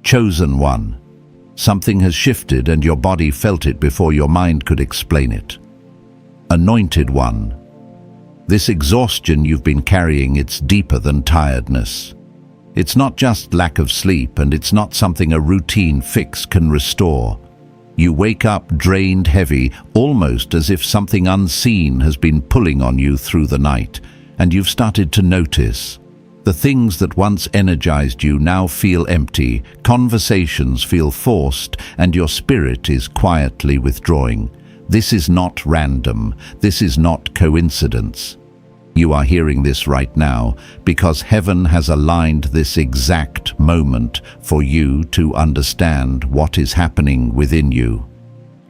Chosen one. Something has shifted and your body felt it before your mind could explain it. Anointed one. This exhaustion you've been carrying, it's deeper than tiredness. It's not just lack of sleep, and it's not something a routine fix can restore. You wake up drained, heavy, almost as if something unseen has been pulling on you through the night, and you've started to notice. The things that once energized you now feel empty, conversations feel forced, and your spirit is quietly withdrawing. This is not random. This is not coincidence. You are hearing this right now because heaven has aligned this exact moment for you to understand what is happening within you.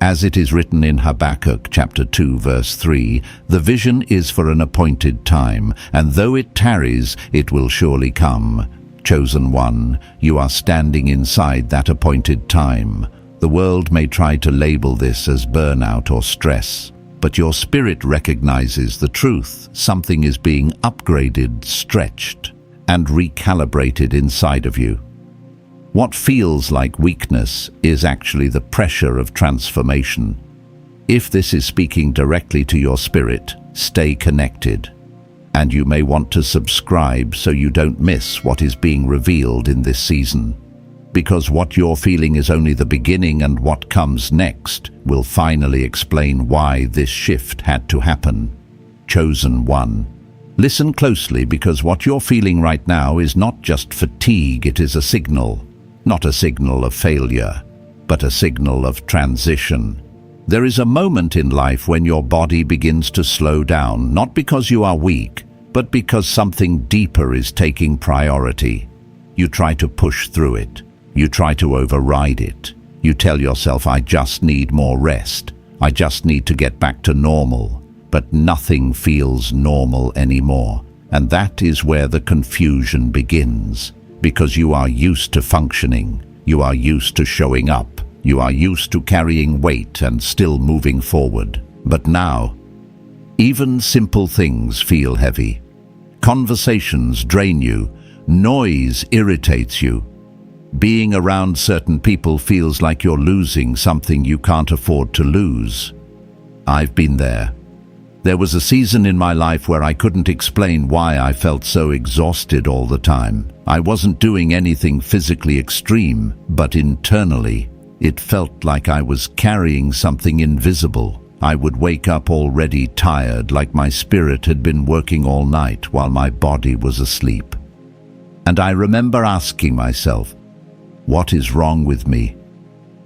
As it is written in Habakkuk chapter 2 verse 3, the vision is for an appointed time, and though it tarries, it will surely come. Chosen one, you are standing inside that appointed time. The world may try to label this as burnout or stress, but your spirit recognizes the truth. Something is being upgraded, stretched, and recalibrated inside of you. What feels like weakness is actually the pressure of transformation. If this is speaking directly to your spirit, stay connected. And you may want to subscribe so you don't miss what is being revealed in this season. Because what you're feeling is only the beginning, and what comes next will finally explain why this shift had to happen. Chosen one. Listen closely, because what you're feeling right now is not just fatigue, it is a signal. Not a signal of failure, but a signal of transition. There is a moment in life when your body begins to slow down, not because you are weak, but because something deeper is taking priority. You try to push through it. You try to override it. You tell yourself, I just need more rest. I just need to get back to normal. But nothing feels normal anymore. And that is where the confusion begins. Because you are used to functioning. You are used to showing up. You are used to carrying weight and still moving forward. But now, even simple things feel heavy. Conversations drain you. Noise irritates you. Being around certain people feels like you're losing something you can't afford to lose. I've been there. There was a season in my life where I couldn't explain why I felt so exhausted all the time. I wasn't doing anything physically extreme, but internally, it felt like I was carrying something invisible. I would wake up already tired, like my spirit had been working all night while my body was asleep. And I remember asking myself, what is wrong with me?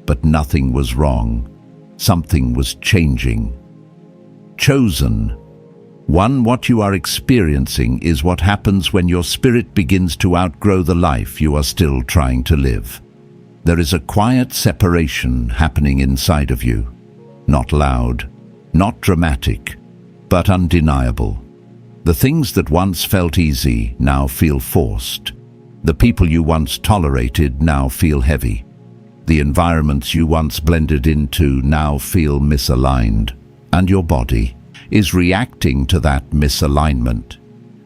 But nothing was wrong. Something was changing. Chosen one, what you are experiencing is what happens when your spirit begins to outgrow the life you are still trying to live. There is a quiet separation happening inside of you. Not loud, not dramatic, but undeniable. The things that once felt easy now feel forced. The people you once tolerated now feel heavy. The environments you once blended into now feel misaligned, and your body is reacting to that misalignment.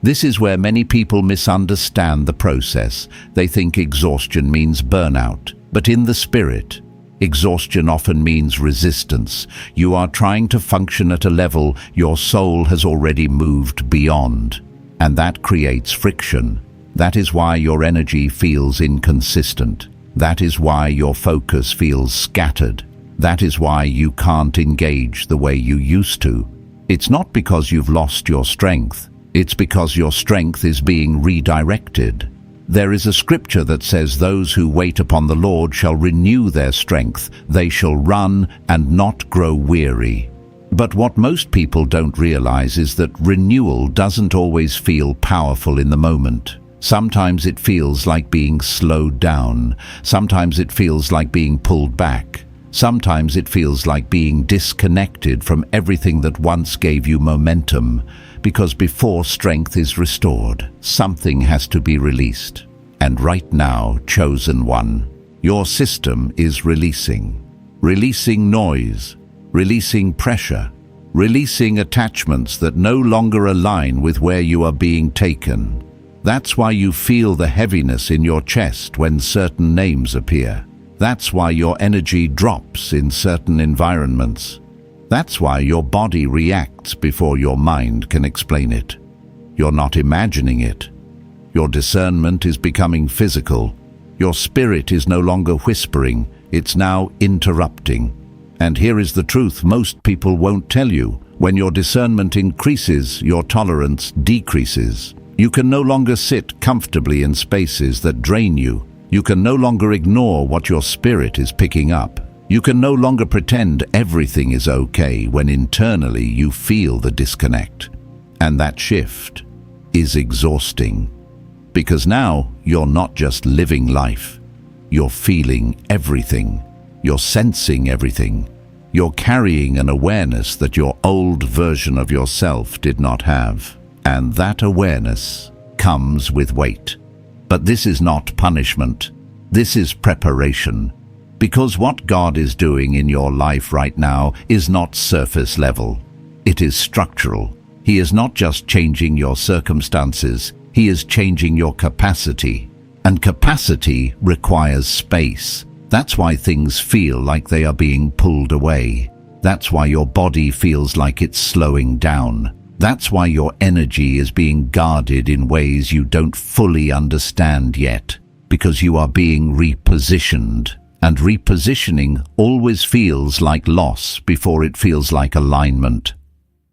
This is where many people misunderstand the process. They think exhaustion means burnout, but in the spirit, exhaustion often means resistance. You are trying to function at a level your soul has already moved beyond, and that creates friction. That is why your energy feels inconsistent. That is why your focus feels scattered. That is why you can't engage the way you used to. It's not because you've lost your strength. It's because your strength is being redirected. There is a scripture that says, those who wait upon the Lord shall renew their strength. They shall run and not grow weary. But what most people don't realize is that renewal doesn't always feel powerful in the moment. Sometimes it feels like being slowed down. Sometimes it feels like being pulled back. Sometimes it feels like being disconnected from everything that once gave you momentum. Because before strength is restored, something has to be released. And right now, chosen one, your system is releasing. Releasing noise, releasing pressure, releasing attachments that no longer align with where you are being taken. That's why you feel the heaviness in your chest when certain names appear. That's why your energy drops in certain environments. That's why your body reacts before your mind can explain it. You're not imagining it. Your discernment is becoming physical. Your spirit is no longer whispering, it's now interrupting. And here is the truth most people won't tell you. When your discernment increases, your tolerance decreases. You can no longer sit comfortably in spaces that drain you. You can no longer ignore what your spirit is picking up. You can no longer pretend everything is okay when internally you feel the disconnect. And that shift is exhausting. Because now you're not just living life. You're feeling everything. You're sensing everything. You're carrying an awareness that your old version of yourself did not have. And that awareness comes with weight. But this is not punishment. This is preparation. Because what God is doing in your life right now is not surface level. It is structural. He is not just changing your circumstances. He is changing your capacity. And capacity requires space. That's why things feel like they are being pulled away. That's why your body feels like it's slowing down. That's why your energy is being guarded in ways you don't fully understand yet, because you are being repositioned. And repositioning always feels like loss before it feels like alignment.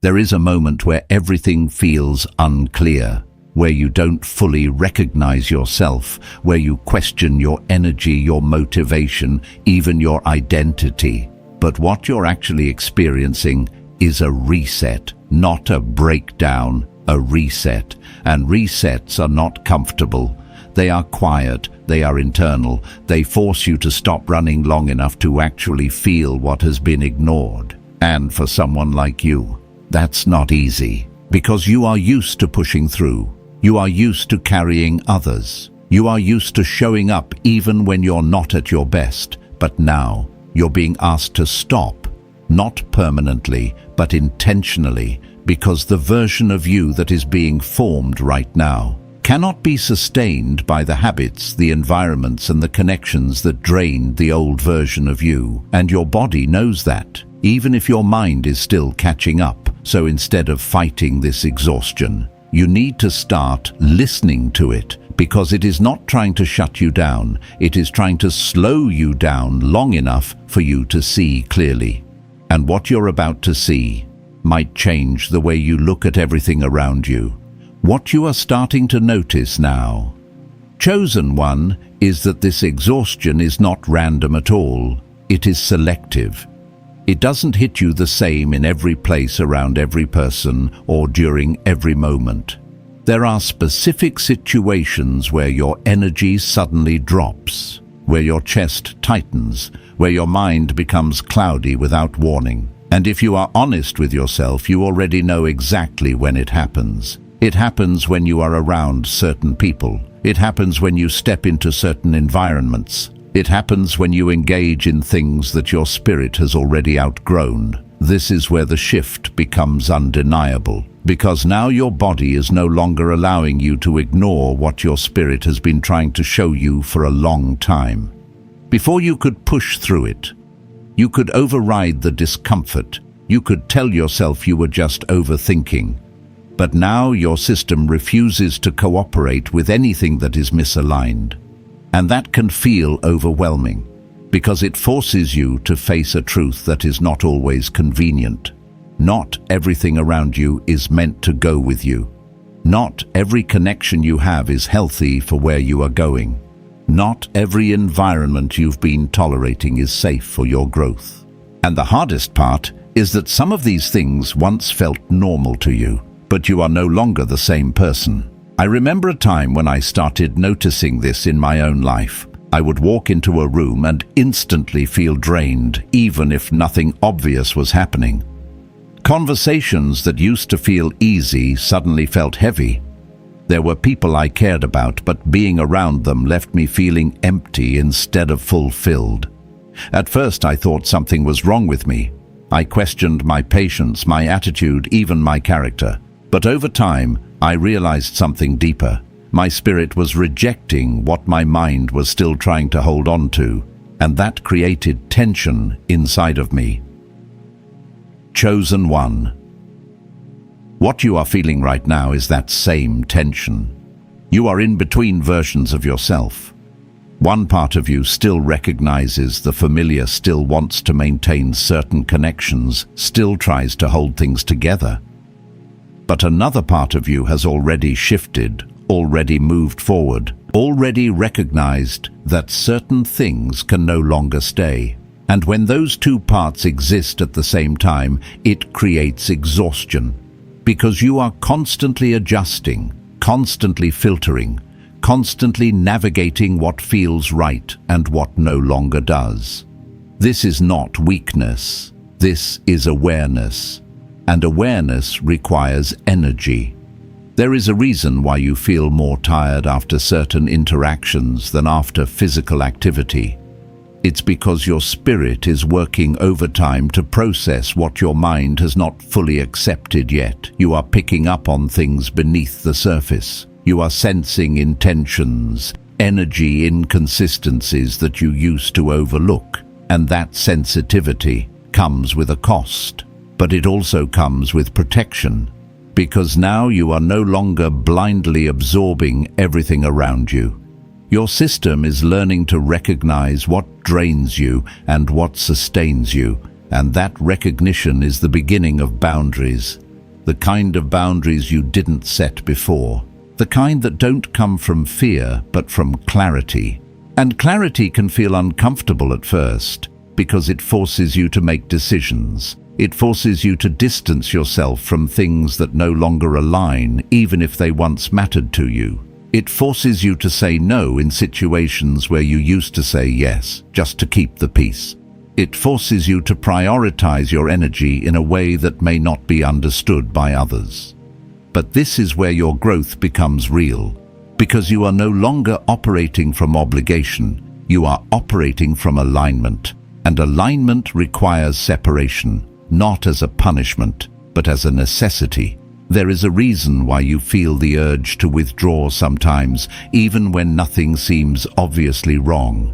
There is a moment where everything feels unclear, where you don't fully recognize yourself, where you question your energy, your motivation, even your identity. But what you're actually experiencing is a reset, not a breakdown, a reset. And resets are not comfortable. They are quiet, they are internal. They force you to stop running long enough to actually feel what has been ignored. And for someone like you, that's not easy, because you are used to pushing through. You are used to carrying others. You are used to showing up even when you're not at your best. But now, you're being asked to stop, not permanently, but intentionally, because the version of you that is being formed right now cannot be sustained by the habits, the environments, and the connections that drained the old version of you. And your body knows that, even if your mind is still catching up. So instead of fighting this exhaustion, you need to start listening to it, because it is not trying to shut you down. It is trying to slow you down long enough for you to see clearly. And what you're about to see might change the way you look at everything around you. What you are starting to notice now, chosen one, is that this exhaustion is not random at all. It is selective. It doesn't hit you the same in every place, around every person, or during every moment. There are specific situations where your energy suddenly drops, where your chest tightens, where your mind becomes cloudy without warning. And if you are honest with yourself, you already know exactly when it happens. It happens when you are around certain people. It happens when you step into certain environments. It happens when you engage in things that your spirit has already outgrown. This is where the shift becomes undeniable, because now your body is no longer allowing you to ignore what your spirit has been trying to show you for a long time. Before you could push through it, you could override the discomfort. You could tell yourself you were just overthinking. But now your system refuses to cooperate with anything that is misaligned. And that can feel overwhelming, because it forces you to face a truth that is not always convenient. Not everything around you is meant to go with you. Not every connection you have is healthy for where you are going. Not every environment you've been tolerating is safe for your growth. And the hardest part is that some of these things once felt normal to you, but you are no longer the same person. I remember a time when I started noticing this in my own life. I would walk into a room and instantly feel drained, even if nothing obvious was happening. Conversations that used to feel easy suddenly felt heavy. There were people I cared about, but being around them left me feeling empty instead of fulfilled. At first I thought something was wrong with me. I questioned my patience, my attitude, even my character. But over time, I realized something deeper. My spirit was rejecting what my mind was still trying to hold on to, and that created tension inside of me. Chosen one. What you are feeling right now is that same tension. You are in between versions of yourself. One part of you still recognizes the familiar, still wants to maintain certain connections, still tries to hold things together. But another part of you has already shifted, already moved forward, already recognized that certain things can no longer stay. And when those two parts exist at the same time, it creates exhaustion. Because you are constantly adjusting, constantly filtering, constantly navigating what feels right and what no longer does. This is not weakness. This is awareness. And awareness requires energy. There is a reason why you feel more tired after certain interactions than after physical activity. It's because your spirit is working overtime to process what your mind has not fully accepted yet. You are picking up on things beneath the surface. You are sensing intentions, energy inconsistencies that you used to overlook. And that sensitivity comes with a cost. But it also comes with protection. Because now you are no longer blindly absorbing everything around you. Your system is learning to recognize what drains you and what sustains you, and that recognition is the beginning of boundaries. The kind of boundaries you didn't set before. The kind that don't come from fear, but from clarity. And clarity can feel uncomfortable at first, because it forces you to make decisions. It forces you to distance yourself from things that no longer align, even if they once mattered to you. It forces you to say no in situations where you used to say yes, just to keep the peace. It forces you to prioritize your energy in a way that may not be understood by others. But this is where your growth becomes real, because you are no longer operating from obligation, you are operating from alignment. And alignment requires separation, not as a punishment, but as a necessity. There is a reason why you feel the urge to withdraw sometimes, even when nothing seems obviously wrong.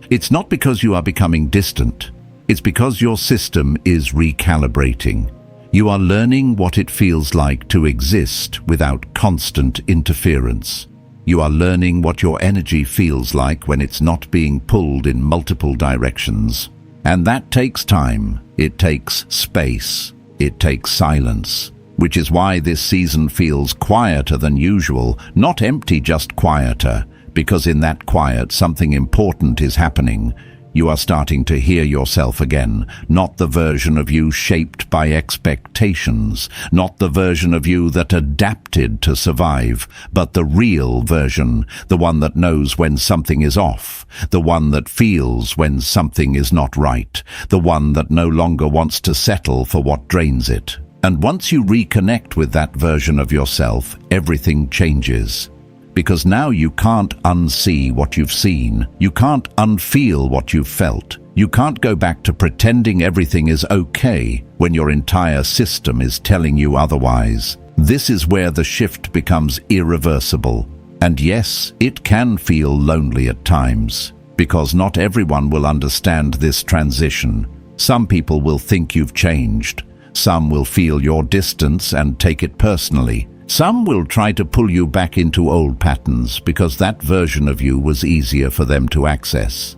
It's not because you are becoming distant. It's because your system is recalibrating. You are learning what it feels like to exist without constant interference. You are learning what your energy feels like when it's not being pulled in multiple directions. And that takes time. It takes space. It takes silence. Which is why this season feels quieter than usual, not empty, just quieter, because in that quiet something important is happening. You are starting to hear yourself again, not the version of you shaped by expectations, not the version of you that adapted to survive, but the real version, the one that knows when something is off, the one that feels when something is not right, the one that no longer wants to settle for what drains it. And once you reconnect with that version of yourself, everything changes. Because now you can't unsee what you've seen. You can't unfeel what you've felt. You can't go back to pretending everything is okay when your entire system is telling you otherwise. This is where the shift becomes irreversible. And yes, it can feel lonely at times, because not everyone will understand this transition. Some people will think you've changed. Some will feel your distance and take it personally. Some will try to pull you back into old patterns because that version of you was easier for them to access.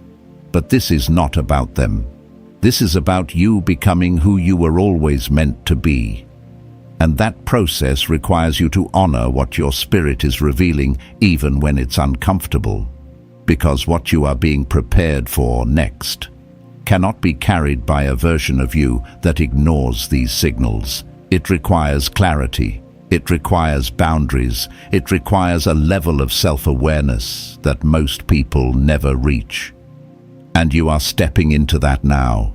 But this is not about them. This is about you becoming who you were always meant to be. And that process requires you to honor what your spirit is revealing, even when it's uncomfortable. Because what you are being prepared for next cannot be carried by a version of you that ignores these signals. It requires clarity. It requires boundaries. It requires a level of self-awareness that most people never reach. And you are stepping into that now.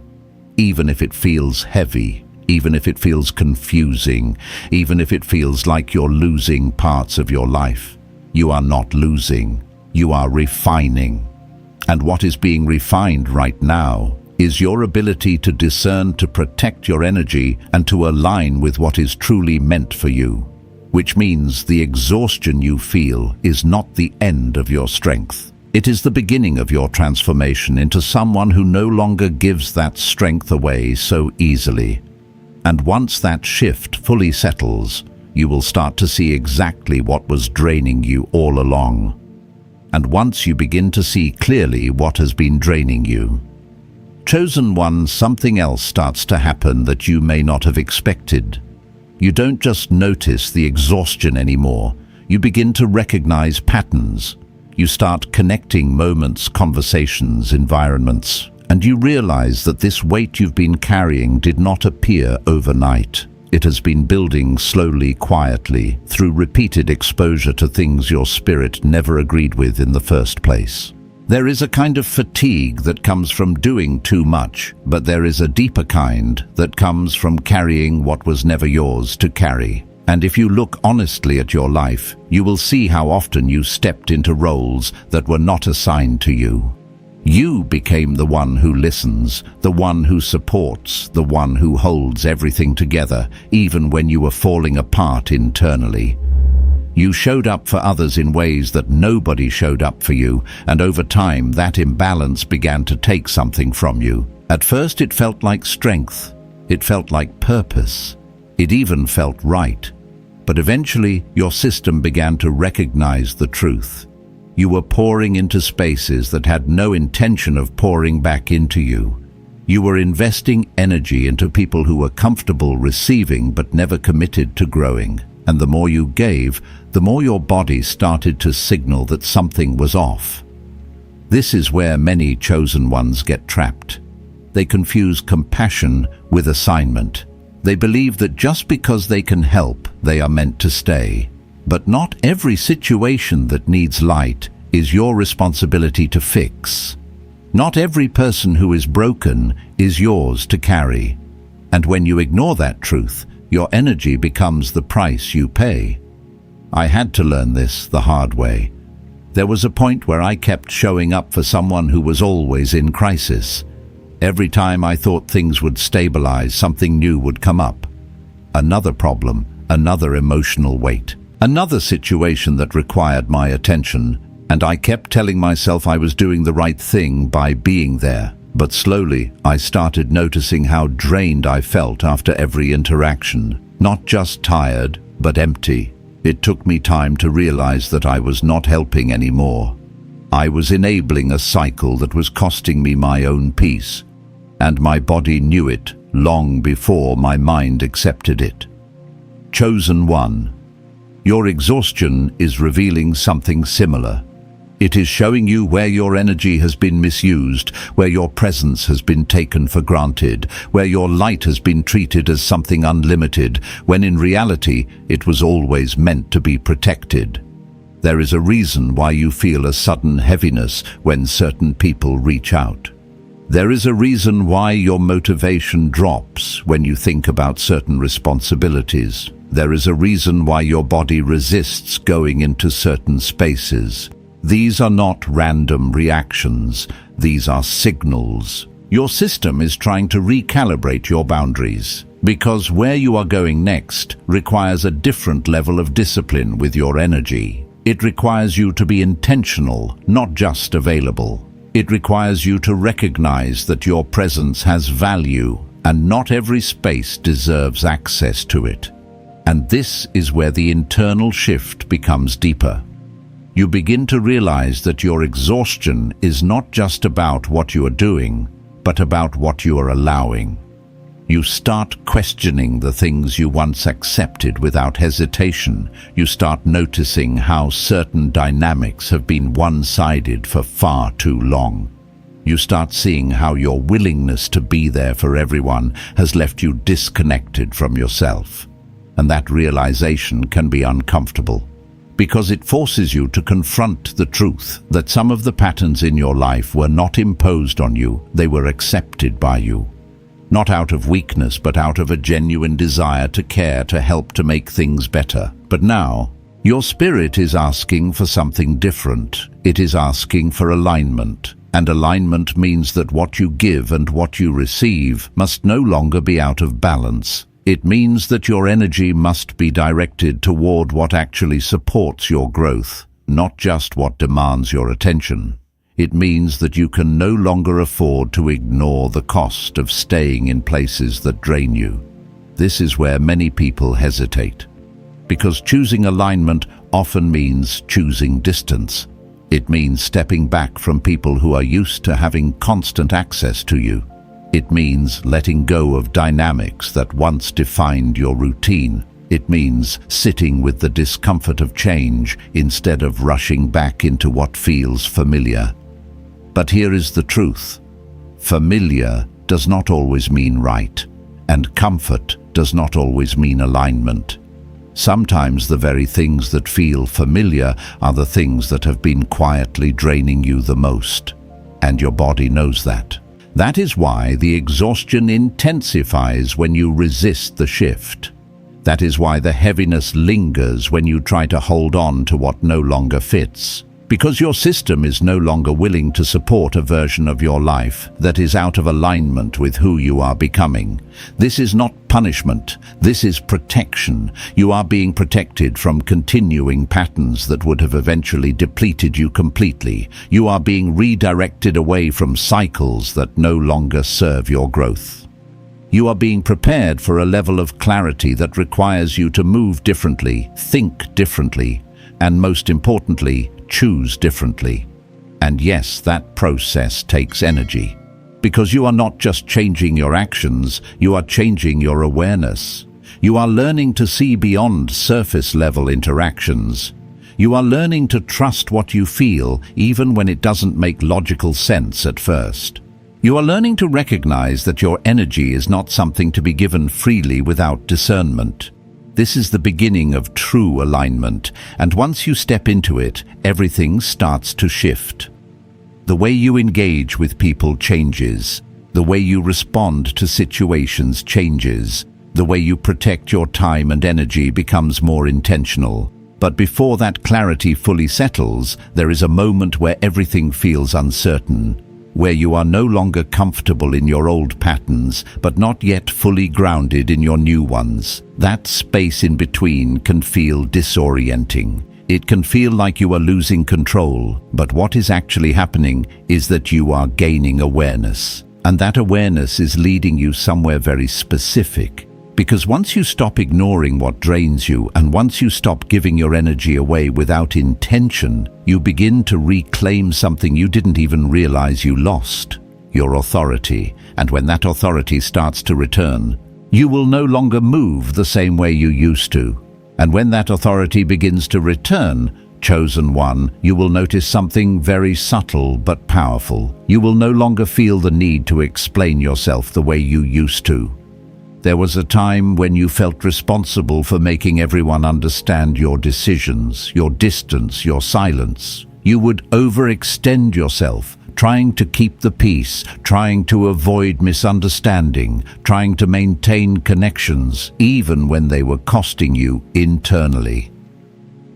Even if it feels heavy, even if it feels confusing, even if it feels like you're losing parts of your life, you are not losing. You are refining. And what is being refined right now is your ability to discern, to protect your energy, and to align with what is truly meant for you. which means the exhaustion you feel is not the end of your strength. It is the beginning of your transformation into someone who no longer gives that strength away so easily. And once that shift fully settles, you will start to see exactly what was draining you all along. And once you begin to see clearly what has been draining you, Chosen One, something else starts to happen that you may not have expected. You don't just notice the exhaustion anymore. You begin to recognize patterns. You start connecting moments, conversations, environments, and you realize that this weight you've been carrying did not appear overnight. It has been building slowly, quietly, through repeated exposure to things your spirit never agreed with in the first place. There is a kind of fatigue that comes from doing too much, but there is a deeper kind that comes from carrying what was never yours to carry. And if you look honestly at your life, you will see how often you stepped into roles that were not assigned to you. You became the one who listens, the one who supports, the one who holds everything together, even when you were falling apart internally. You showed up for others in ways that nobody showed up for you, and over time that imbalance began to take something from you. At first it felt like strength, it felt like purpose, it even felt right. But eventually your system began to recognize the truth. You were pouring into spaces that had no intention of pouring back into you. You were investing energy into people who were comfortable receiving but never committed to growing. And the more you gave, the more your body started to signal that something was off. This is where many chosen ones get trapped. They confuse compassion with assignment. They believe that just because they can help, they are meant to stay. But not every situation that needs light is your responsibility to fix. Not every person who is broken is yours to carry. And when you ignore that truth, your energy becomes the price you pay. I had to learn this the hard way. There was a point where I kept showing up for someone who was always in crisis. Every time I thought things would stabilize, something new would come up. Another problem, another emotional weight, another situation that required my attention, and I kept telling myself I was doing the right thing by being there. But slowly, I started noticing how drained I felt after every interaction. Not just tired, but empty. It took me time to realize that I was not helping anymore. I was enabling a cycle that was costing me my own peace, and my body knew it long before my mind accepted it. Chosen One, your exhaustion is revealing something similar. It is showing you where your energy has been misused, where your presence has been taken for granted, where your light has been treated as something unlimited, when in reality it was always meant to be protected. There is a reason why you feel a sudden heaviness when certain people reach out. There is a reason why your motivation drops when you think about certain responsibilities. There is a reason why your body resists going into certain spaces. These are not random reactions, these are signals. Your system is trying to recalibrate your boundaries, because where you are going next requires a different level of discipline with your energy. It requires you to be intentional, not just available. It requires you to recognize that your presence has value, and not every space deserves access to it. And this is where the internal shift becomes deeper. You begin to realize that your exhaustion is not just about what you are doing, but about what you are allowing. You start questioning the things you once accepted without hesitation. You start noticing how certain dynamics have been one-sided for far too long. You start seeing how your willingness to be there for everyone has left you disconnected from yourself. And that realization can be uncomfortable, because it forces you to confront the truth that some of the patterns in your life were not imposed on you, they were accepted by you. Not out of weakness, but out of a genuine desire to care, to help, to make things better. But now, your spirit is asking for something different. It is asking for alignment. And alignment means that what you give and what you receive must no longer be out of balance. It means that your energy must be directed toward what actually supports your growth, not just what demands your attention. It means that you can no longer afford to ignore the cost of staying in places that drain you. This is where many people hesitate, because choosing alignment often means choosing distance. It means stepping back from people who are used to having constant access to you. It means letting go of dynamics that once defined your routine. It means sitting with the discomfort of change instead of rushing back into what feels familiar. But here is the truth. Familiar does not always mean right, and comfort does not always mean alignment. Sometimes the very things that feel familiar are the things that have been quietly draining you the most, and your body knows that. That is why the exhaustion intensifies when you resist the shift. That is why the heaviness lingers when you try to hold on to what no longer fits. Because your system is no longer willing to support a version of your life that is out of alignment with who you are becoming. This is not punishment, this is protection. You are being protected from continuing patterns that would have eventually depleted you completely. You are being redirected away from cycles that no longer serve your growth. You are being prepared for a level of clarity that requires you to move differently, think differently, and most importantly, choose differently. And yes, that process takes energy. Because you are not just changing your actions, you are changing your awareness. You are learning to see beyond surface-level interactions. You are learning to trust what you feel, even when it doesn't make logical sense at first. You are learning to recognize that your energy is not something to be given freely without discernment. This is the beginning of true alignment, and once you step into it, everything starts to shift. The way you engage with people changes. The way you respond to situations changes. The way you protect your time and energy becomes more intentional. But before that clarity fully settles, there is a moment where everything feels uncertain, where you are no longer comfortable in your old patterns, but not yet fully grounded in your new ones. That space in between can feel disorienting. It can feel like you are losing control, but what is actually happening is that you are gaining awareness. And that awareness is leading you somewhere very specific. Because once you stop ignoring what drains you, and once you stop giving your energy away without intention, you begin to reclaim something you didn't even realize you lost: your authority. And when that authority starts to return, you will no longer move the same way you used to. And when that authority begins to return, chosen one, you will notice something very subtle but powerful. You will no longer feel the need to explain yourself the way you used to. There was a time when you felt responsible for making everyone understand your decisions, your distance, your silence. You would overextend yourself, trying to keep the peace, trying to avoid misunderstanding, trying to maintain connections, even when they were costing you internally.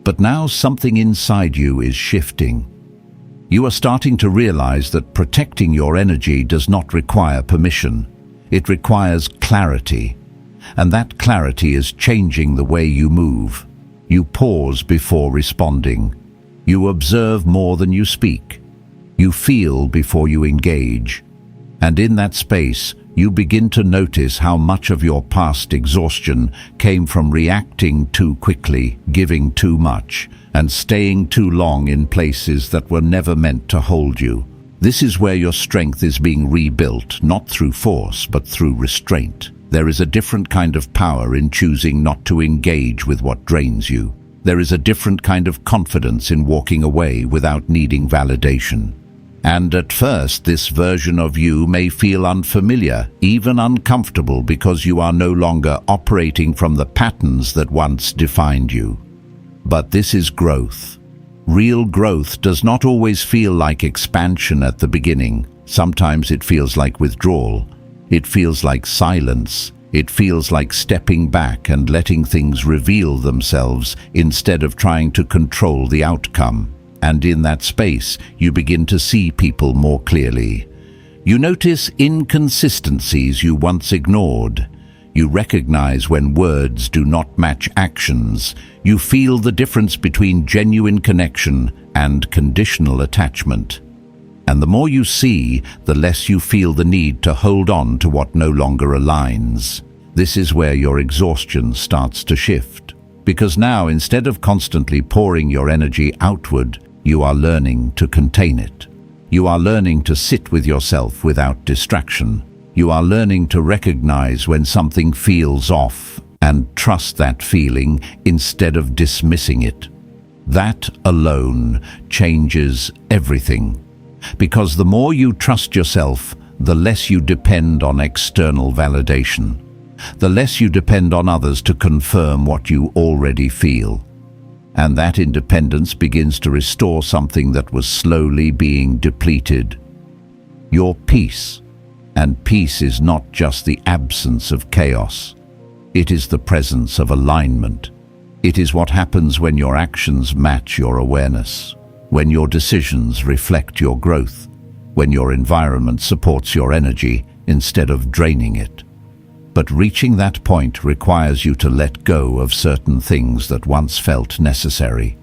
But now something inside you is shifting. You are starting to realize that protecting your energy does not require permission. It requires clarity, and that clarity is changing the way you move. You pause before responding. You observe more than you speak. You feel before you engage. And in that space, you begin to notice how much of your past exhaustion came from reacting too quickly, giving too much, and staying too long in places that were never meant to hold you. This is where your strength is being rebuilt, not through force, but through restraint. There is a different kind of power in choosing not to engage with what drains you. There is a different kind of confidence in walking away without needing validation. And at first, this version of you may feel unfamiliar, even uncomfortable, because you are no longer operating from the patterns that once defined you. But this is growth. Real growth does not always feel like expansion at the beginning. Sometimes it feels like withdrawal. It feels like silence. It feels like stepping back and letting things reveal themselves instead of trying to control the outcome. And in that space, you begin to see people more clearly. You notice inconsistencies you once ignored. You recognize when words do not match actions. You feel the difference between genuine connection and conditional attachment. And the more you see, the less you feel the need to hold on to what no longer aligns. This is where your exhaustion starts to shift. Because now, instead of constantly pouring your energy outward, you are learning to contain it. You are learning to sit with yourself without distraction. You are learning to recognize when something feels off and trust that feeling instead of dismissing it. That alone changes everything. Because the more you trust yourself, the less you depend on external validation. The less you depend on others to confirm what you already feel. And that independence begins to restore something that was slowly being depleted. Your peace. And peace is not just the absence of chaos. It is the presence of alignment. It is what happens when your actions match your awareness, when your decisions reflect your growth, when your environment supports your energy instead of draining it. But reaching that point requires you to let go of certain things that once felt necessary.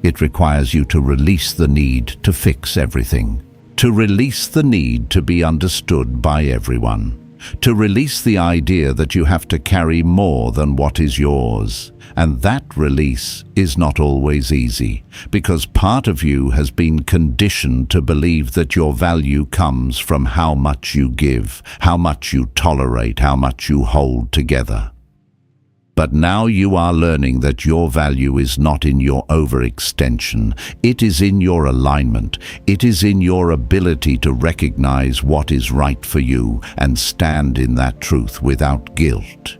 It requires you to release the need to fix everything. To release the need to be understood by everyone. To release the idea that you have to carry more than what is yours. And that release is not always easy, because part of you has been conditioned to believe that your value comes from how much you give, how much you tolerate, how much you hold together. But now you are learning that your value is not in your overextension. It is in your alignment. It is in your ability to recognize what is right for you and stand in that truth without guilt.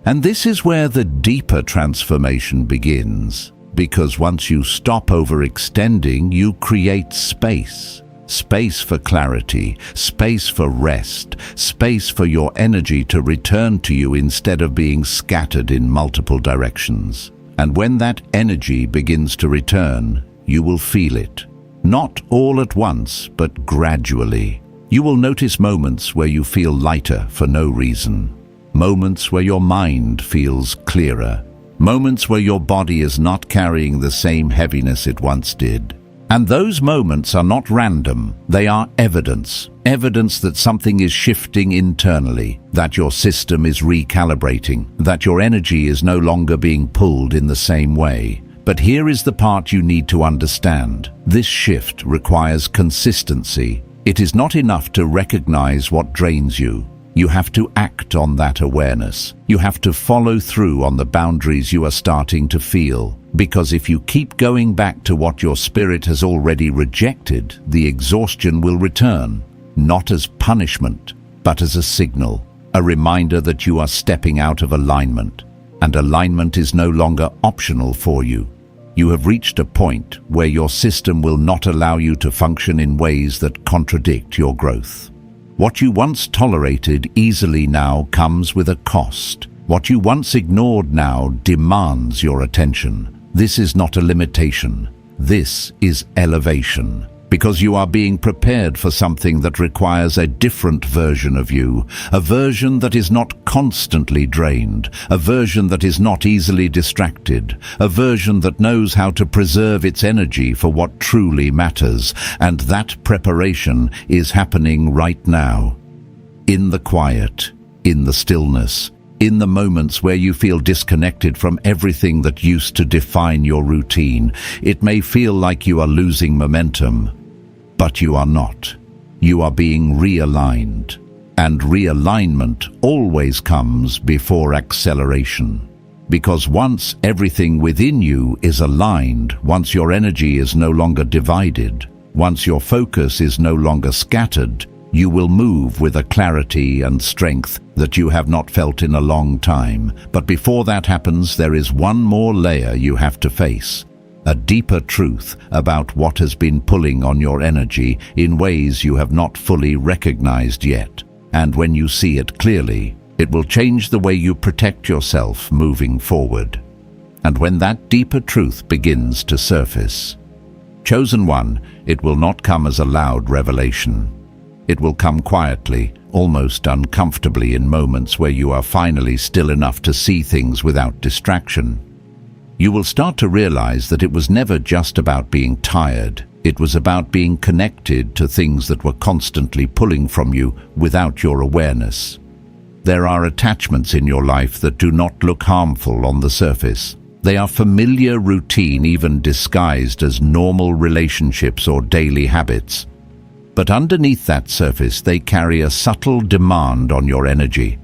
And this is where the deeper transformation begins. Because once you stop overextending, you create space. Space for clarity, space for rest, space for your energy to return to you instead of being scattered in multiple directions. And when that energy begins to return, you will feel it. Not all at once, but gradually. You will notice moments where you feel lighter for no reason. Moments where your mind feels clearer. Moments where your body is not carrying the same heaviness it once did. And those moments are not random. They are evidence. Evidence that something is shifting internally, that your system is recalibrating, that your energy is no longer being pulled in the same way. But here is the part you need to understand. This shift requires consistency. It is not enough to recognize what drains you. You have to act on that awareness. You have to follow through on the boundaries you are starting to feel. Because if you keep going back to what your spirit has already rejected, the exhaustion will return, not as punishment, but as a signal, a reminder that you are stepping out of alignment, and alignment is no longer optional for you. You have reached a point where your system will not allow you to function in ways that contradict your growth. What you once tolerated easily now comes with a cost. What you once ignored now demands your attention. This is not a limitation. This is elevation. Because you are being prepared for something that requires a different version of you, a version that is not constantly drained, a version that is not easily distracted, a version that knows how to preserve its energy for what truly matters, and that preparation is happening right now. In the quiet, in the stillness, in the moments where you feel disconnected from everything that used to define your routine. It may feel like you are losing momentum, but you are not. You are being realigned, and realignment always comes before acceleration. Because once everything within you is aligned, once your energy is no longer divided, once your focus is no longer scattered, you will move with a clarity and strength that you have not felt in a long time. But before that happens, there is one more layer you have to face. A deeper truth about what has been pulling on your energy in ways you have not fully recognized yet. And when you see it clearly, it will change the way you protect yourself moving forward. And when that deeper truth begins to surface, chosen one, it will not come as a loud revelation. It will come quietly, almost uncomfortably in moments where you are finally still enough to see things without distraction. You will start to realize that it was never just about being tired. It was about being connected to things that were constantly pulling from you without your awareness. There are attachments in your life that do not look harmful on the surface. They are familiar routine, even disguised as normal relationships or daily habits. But underneath that surface, they carry a subtle demand on your energy.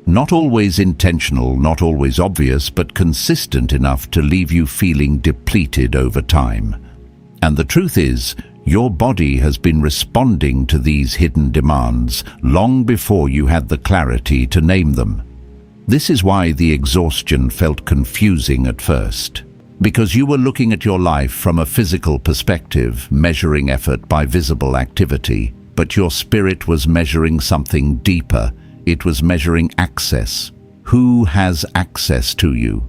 Not always intentional, not always obvious, but consistent enough to leave you feeling depleted over time. And the truth is, your body has been responding to these hidden demands long before you had the clarity to name them. This is why the exhaustion felt confusing at first. Because you were looking at your life from a physical perspective, measuring effort by visible activity, but your spirit was measuring something deeper. It was measuring access. Who has access to you?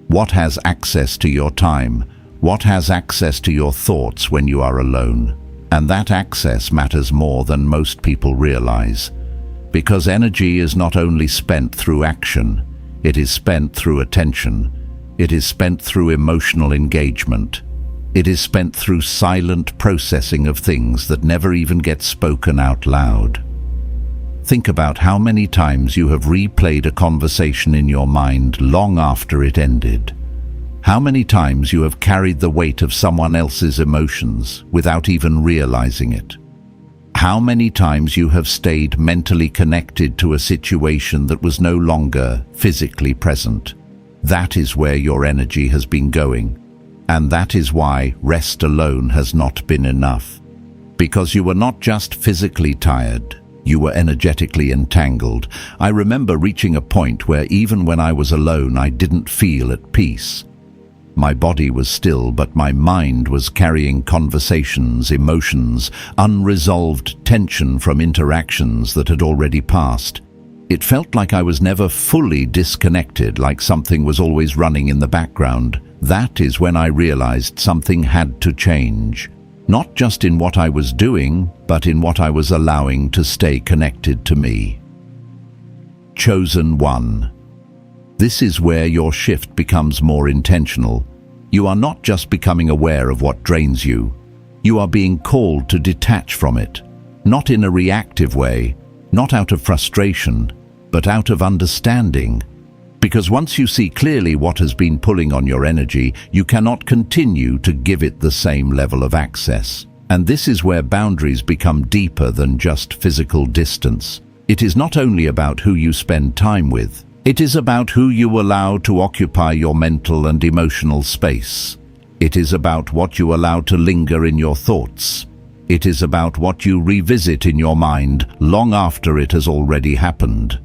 What has access to your time? What has access to your thoughts when you are alone? And that access matters more than most people realize. Because energy is not only spent through action, it is spent through attention. It is spent through emotional engagement. It is spent through silent processing of things that never even get spoken out loud. Think about how many times you have replayed a conversation in your mind long after it ended. How many times you have carried the weight of someone else's emotions without even realizing it. How many times you have stayed mentally connected to a situation that was no longer physically present. That is where your energy has been going. And that is why rest alone has not been enough. Because you were not just physically tired, you were energetically entangled. I remember reaching a point where even when I was alone, I didn't feel at peace. My body was still, but my mind was carrying conversations, emotions, unresolved tension from interactions that had already passed. It felt like I was never fully disconnected, like something was always running in the background. That is when I realized something had to change. Not just in what I was doing, but in what I was allowing to stay connected to me. Chosen one. This is where your shift becomes more intentional. You are not just becoming aware of what drains you. You are being called to detach from it. Not in a reactive way, not out of frustration, but out of understanding. Because once you see clearly what has been pulling on your energy, you cannot continue to give it the same level of access. And this is where boundaries become deeper than just physical distance. It is not only about who you spend time with. It is about who you allow to occupy your mental and emotional space. It is about what you allow to linger in your thoughts. It is about what you revisit in your mind long after it has already happened.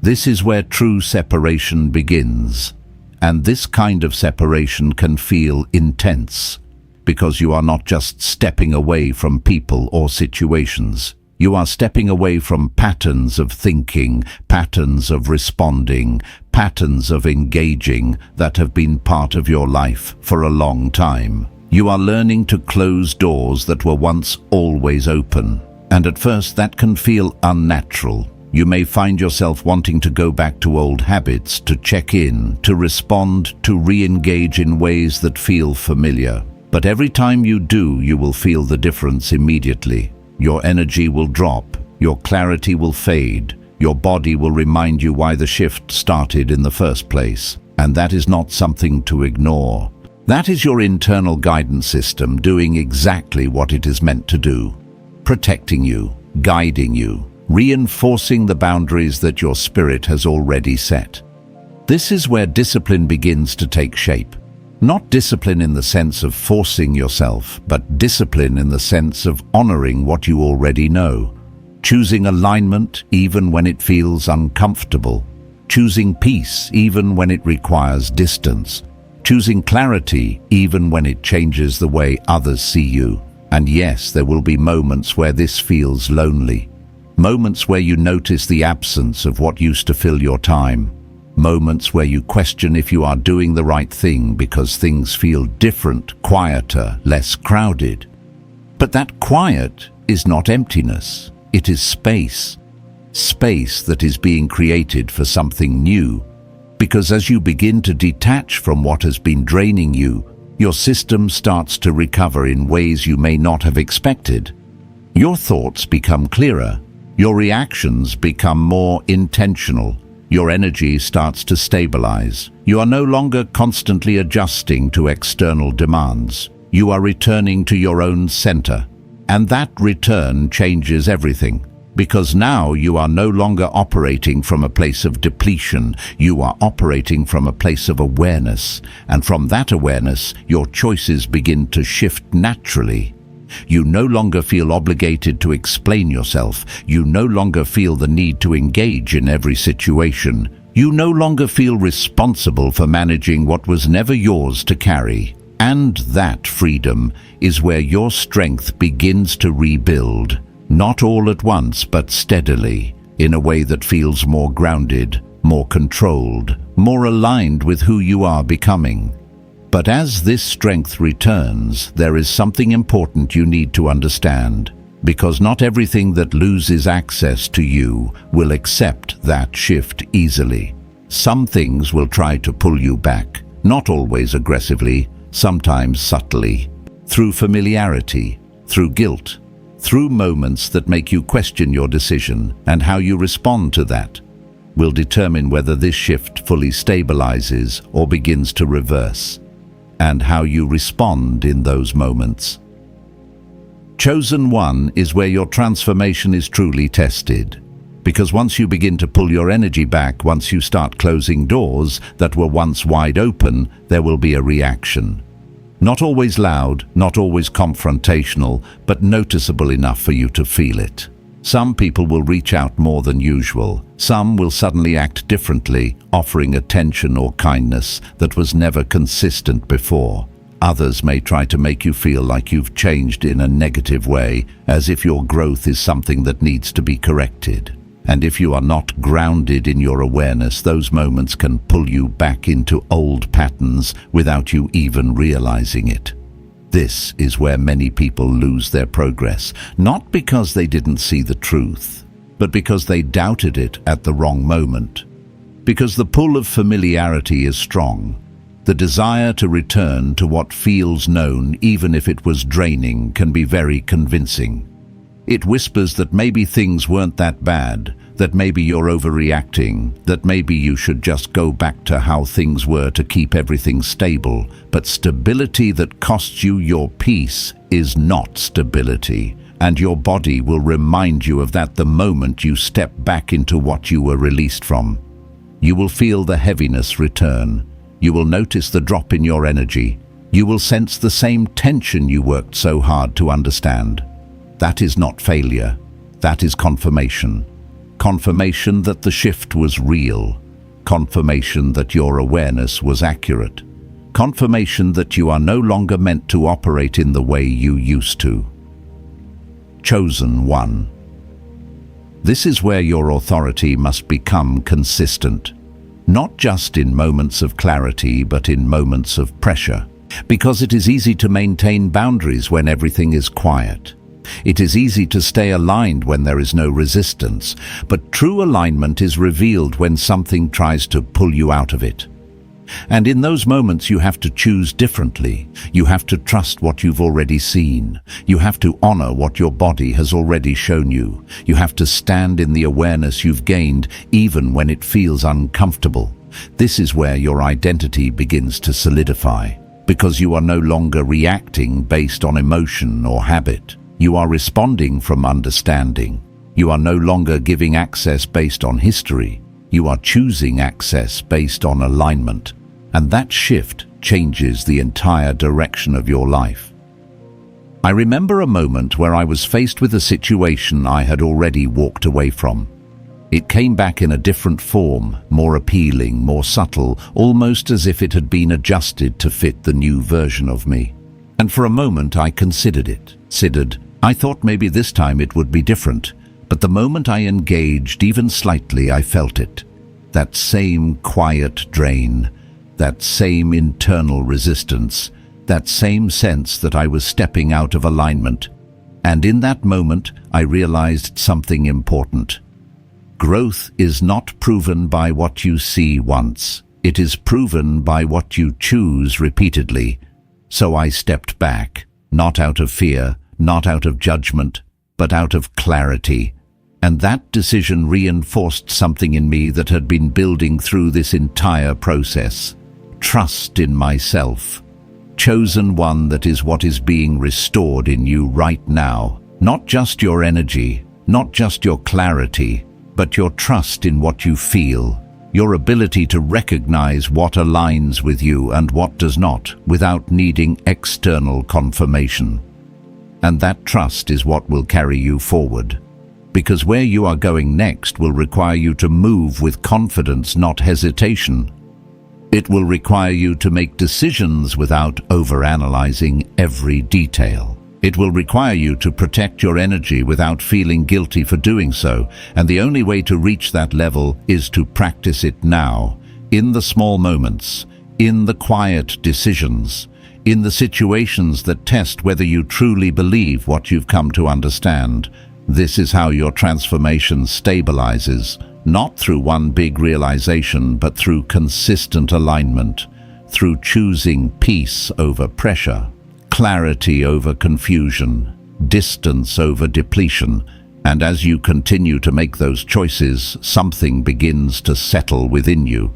This is where true separation begins. And this kind of separation can feel intense, because you are not just stepping away from people or situations. You are stepping away from patterns of thinking, patterns of responding, patterns of engaging that have been part of your life for a long time. You are learning to close doors that were once always open. And at first that can feel unnatural. You may find yourself wanting to go back to old habits, to check in, to respond, to re-engage in ways that feel familiar. But every time you do, you will feel the difference immediately. Your energy will drop, your clarity will fade, your body will remind you why the shift started in the first place. And that is not something to ignore. That is your internal guidance system doing exactly what it is meant to do. Protecting you, guiding you, reinforcing the boundaries that your spirit has already set. This is where discipline begins to take shape. Not discipline in the sense of forcing yourself, but discipline in the sense of honoring what you already know. Choosing alignment even when it feels uncomfortable. Choosing peace even when it requires distance. Choosing clarity even when it changes the way others see you. And yes, there will be moments where this feels lonely. Moments where you notice the absence of what used to fill your time. Moments where you question if you are doing the right thing because things feel different, quieter, less crowded. But that quiet is not emptiness. It is space. Space that is being created for something new. Because as you begin to detach from what has been draining you, your system starts to recover in ways you may not have expected. Your thoughts become clearer. Your reactions become more intentional. Your energy starts to stabilize. You are no longer constantly adjusting to external demands. You are returning to your own center. And that return changes everything. Because now you are no longer operating from a place of depletion. You are operating from a place of awareness. And from that awareness, your choices begin to shift naturally. You no longer feel obligated to explain yourself. You no longer feel the need to engage in every situation. You no longer feel responsible for managing what was never yours to carry. And that freedom is where your strength begins to rebuild. Not all at once, but steadily, in a way that feels more grounded, more controlled, more aligned with who you are becoming. But as this strength returns, there is something important you need to understand, because not everything that loses access to you will accept that shift easily. Some things will try to pull you back, not always aggressively, sometimes subtly, through familiarity, through guilt, through moments that make you question your decision, and how you respond to that will determine whether this shift fully stabilizes or begins to reverse, and how you respond in those moments. Chosen one is where your transformation is truly tested, because once you begin to pull your energy back, once you start closing doors that were once wide open, there will be a reaction. Not always loud, not always confrontational, but noticeable enough for you to feel it. Some people will reach out more than usual. Some will suddenly act differently, offering attention or kindness that was never consistent before. Others may try to make you feel like you've changed in a negative way, as if your growth is something that needs to be corrected. And if you are not grounded in your awareness, those moments can pull you back into old patterns without you even realizing it. This is where many people lose their progress, not because they didn't see the truth, but because they doubted it at the wrong moment. Because the pull of familiarity is strong. The desire to return to what feels known, even if it was draining, can be very convincing. It whispers that maybe things weren't that bad, that maybe you're overreacting, that maybe you should just go back to how things were to keep everything stable. But stability that costs you your peace is not stability, and your body will remind you of that the moment you step back into what you were released from. You will feel the heaviness return. You will notice the drop in your energy. You will sense the same tension you worked so hard to understand. That is not failure. That is confirmation. Confirmation that the shift was real. Confirmation that your awareness was accurate. Confirmation that you are no longer meant to operate in the way you used to. Chosen one. This is where your authority must become consistent. Not just in moments of clarity, but in moments of pressure. Because it is easy to maintain boundaries when everything is quiet. It is easy to stay aligned when there is no resistance, but true alignment is revealed when something tries to pull you out of it. And in those moments you have to choose differently. You have to trust what you've already seen. You have to honor what your body has already shown you. You have to stand in the awareness you've gained, even when it feels uncomfortable. This is where your identity begins to solidify, because you are no longer reacting based on emotion or habit. You are responding from understanding. You are no longer giving access based on history. You are choosing access based on alignment. And that shift changes the entire direction of your life. I remember a moment where I was faced with a situation I had already walked away from. It came back in a different form, more appealing, more subtle, almost as if it had been adjusted to fit the new version of me. And for a moment I considered it. I thought maybe this time it would be different, but the moment I engaged even slightly, I felt it. That same quiet drain, that same internal resistance, that same sense that I was stepping out of alignment. And in that moment, I realized something important. Growth is not proven by what you see once. It is proven by what you choose repeatedly. So I stepped back, not out of fear, not out of judgment, but out of clarity. And that decision reinforced something in me that had been building through this entire process. Trust in myself. Chosen one, that is what is being restored in you right now. Not just your energy, not just your clarity, but your trust in what you feel. Your ability to recognize what aligns with you and what does not, without needing external confirmation. And that trust is what will carry you forward. Because where you are going next will require you to move with confidence, not hesitation. It will require you to make decisions without overanalyzing every detail. It will require you to protect your energy without feeling guilty for doing so, and the only way to reach that level is to practice it now, in the small moments, in the quiet decisions, in the situations that test whether you truly believe what you've come to understand. This is how your transformation stabilizes, not through one big realization, but through consistent alignment, through choosing peace over pressure, clarity over confusion, distance over depletion. And as you continue to make those choices, something begins to settle within you.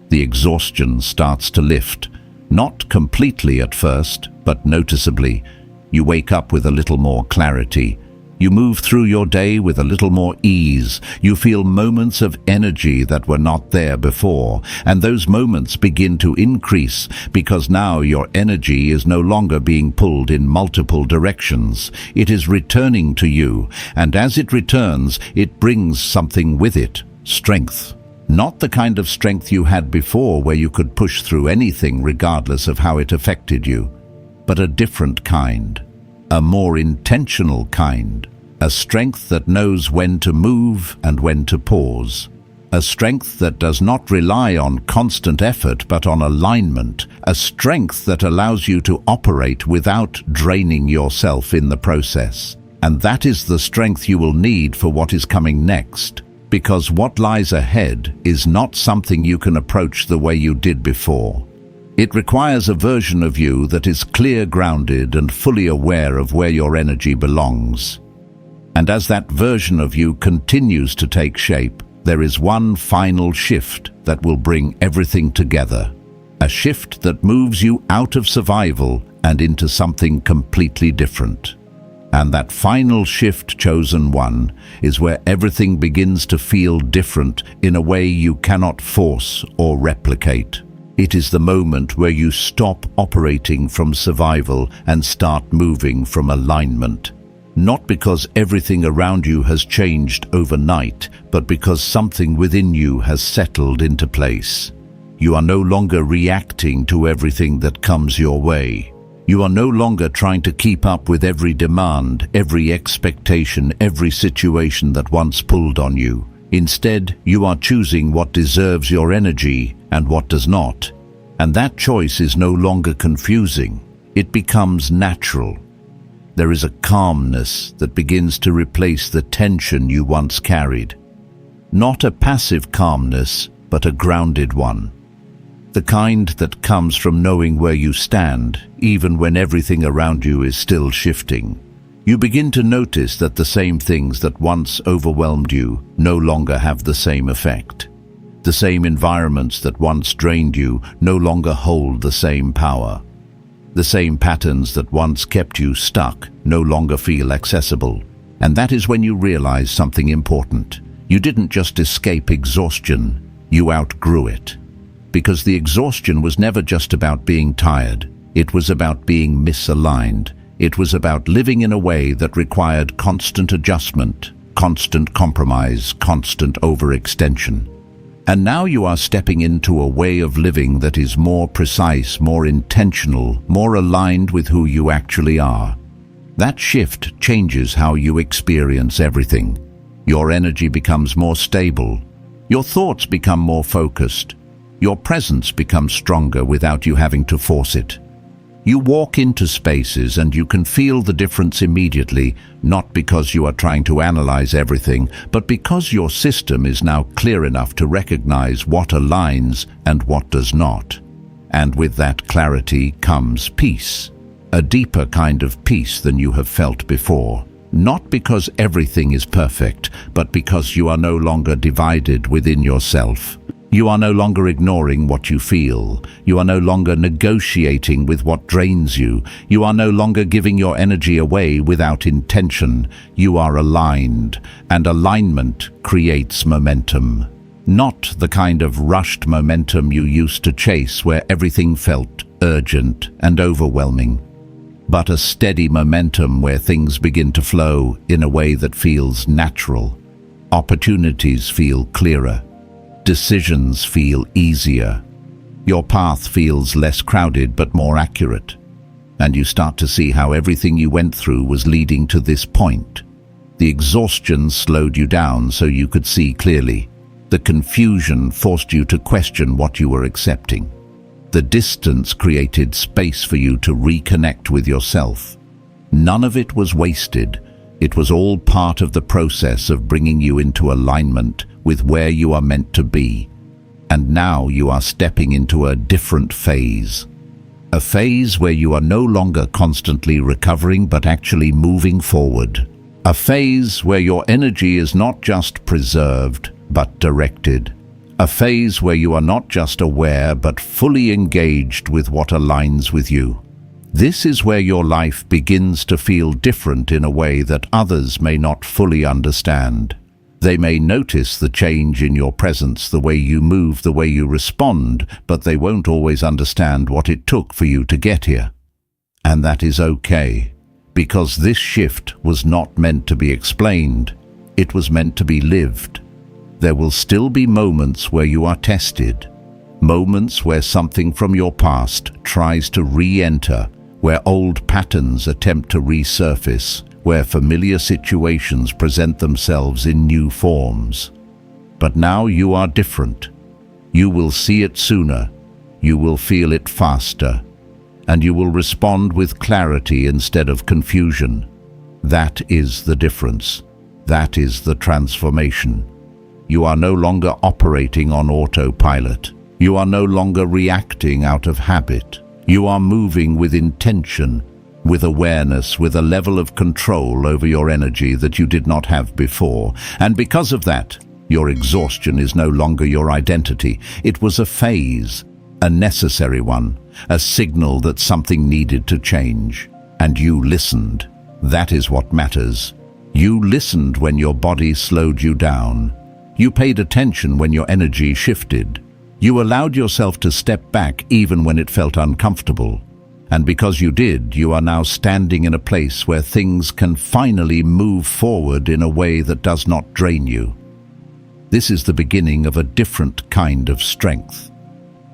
The exhaustion starts to lift, not completely at first, but noticeably. You wake up with a little more clarity. You move through your day with a little more ease. You feel moments of energy that were not there before, and those moments begin to increase because now your energy is no longer being pulled in multiple directions. It is returning to you, and as it returns, it brings something with it: strength. Not the kind of strength you had before where you could push through anything regardless of how it affected you, but a different kind. A more intentional kind, a strength that knows when to move and when to pause. A strength that does not rely on constant effort but on alignment. A strength that allows you to operate without draining yourself in the process. And that is the strength you will need for what is coming next. Because what lies ahead is not something you can approach the way you did before. It requires a version of you that is clear-grounded and fully aware of where your energy belongs. And as that version of you continues to take shape, there is one final shift that will bring everything together. A shift that moves you out of survival and into something completely different. And that final shift, chosen one, is where everything begins to feel different in a way you cannot force or replicate. It is the moment where you stop operating from survival and start moving from alignment. Not because everything around you has changed overnight, but because something within you has settled into place. You are no longer reacting to everything that comes your way. You are no longer trying to keep up with every demand, every expectation, every situation that once pulled on you. Instead, you are choosing what deserves your energy and what does not. And that choice is no longer confusing. It becomes natural. There is a calmness that begins to replace the tension you once carried. Not a passive calmness, but a grounded one. The kind that comes from knowing where you stand, even when everything around you is still shifting. You begin to notice that the same things that once overwhelmed you no longer have the same effect. The same environments that once drained you no longer hold the same power. The same patterns that once kept you stuck no longer feel accessible. And that is when you realize something important. You didn't just escape exhaustion, you outgrew it. Because the exhaustion was never just about being tired. It was about being misaligned. It was about living in a way that required constant adjustment, constant compromise, constant overextension. And now you are stepping into a way of living that is more precise, more intentional, more aligned with who you actually are. That shift changes how you experience everything. Your energy becomes more stable. Your thoughts become more focused. Your presence becomes stronger without you having to force it. You walk into spaces and you can feel the difference immediately, not because you are trying to analyze everything, but because your system is now clear enough to recognize what aligns and what does not. And with that clarity comes peace, a deeper kind of peace than you have felt before. Not because everything is perfect, but because you are no longer divided within yourself. You are no longer ignoring what you feel. You are no longer negotiating with what drains you. You are no longer giving your energy away without intention. You are aligned, and alignment creates momentum. Not the kind of rushed momentum you used to chase where everything felt urgent and overwhelming, but a steady momentum where things begin to flow in a way that feels natural. Opportunities feel clearer. Decisions feel easier. Your path feels less crowded but more accurate. And you start to see how everything you went through was leading to this point. The exhaustion slowed you down so you could see clearly. The confusion forced you to question what you were accepting. The distance created space for you to reconnect with yourself. None of it was wasted. It was all part of the process of bringing you into alignment with where you are meant to be. And now you are stepping into a different phase. A phase where you are no longer constantly recovering but actually moving forward. A phase where your energy is not just preserved but directed. A phase where you are not just aware but fully engaged with what aligns with you. This is where your life begins to feel different in a way that others may not fully understand. They may notice the change in your presence, the way you move, the way you respond, but they won't always understand what it took for you to get here. And that is okay, because this shift was not meant to be explained. It was meant to be lived. There will still be moments where you are tested, moments where something from your past tries to re-enter, where old patterns attempt to resurface, where familiar situations present themselves in new forms. But now you are different. You will see it sooner, you will feel it faster, and you will respond with clarity instead of confusion. That is the difference. That is the transformation. You are no longer operating on autopilot. You are no longer reacting out of habit. You are moving with intention, with awareness, with a level of control over your energy that you did not have before. And because of that, your exhaustion is no longer your identity. It was a phase, a necessary one, a signal that something needed to change. And you listened. That is what matters. You listened when your body slowed you down. You paid attention when your energy shifted. You allowed yourself to step back even when it felt uncomfortable. And because you did, you are now standing in a place where things can finally move forward in a way that does not drain you. This is the beginning of a different kind of strength.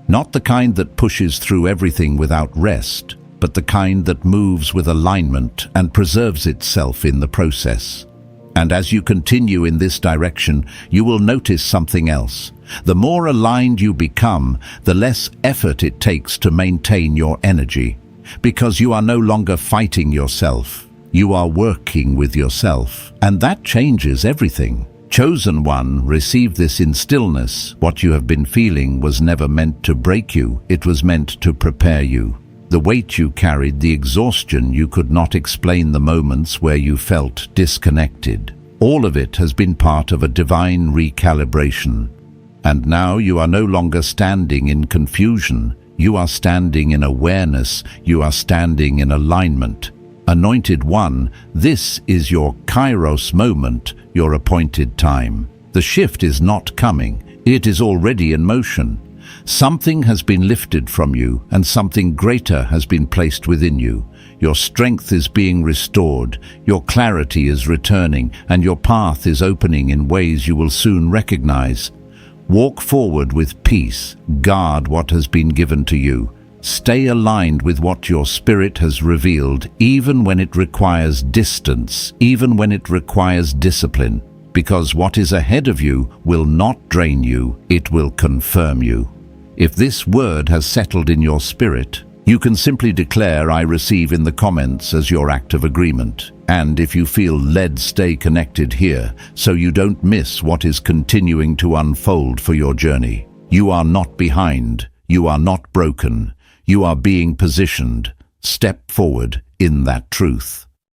Not the kind that pushes through everything without rest, but the kind that moves with alignment and preserves itself in the process. And as you continue in this direction, you will notice something else. The more aligned you become, the less effort it takes to maintain your energy. Because you are no longer fighting yourself. You are working with yourself. And that changes everything. Chosen one, receive this in stillness. What you have been feeling was never meant to break you. It was meant to prepare you. The weight you carried, the exhaustion, you could not explain the moments where you felt disconnected. All of it has been part of a divine recalibration. And now you are no longer standing in confusion. You are standing in awareness. You are standing in alignment. Anointed One, this is your Kairos moment, your appointed time. The shift is not coming. It is already in motion. Something has been lifted from you, and something greater has been placed within you. Your strength is being restored, your clarity is returning, and your path is opening in ways you will soon recognize. Walk forward with peace, guard what has been given to you. Stay aligned with what your spirit has revealed, even when it requires distance, even when it requires discipline, because what is ahead of you will not drain you, it will confirm you. If this word has settled in your spirit, You can simply declare "I receive" in the comments as your act of agreement. And if you feel led, stay connected here so you don't miss what is continuing to unfold for your journey. You are not behind. You are not broken. You are being positioned. Step forward in that truth.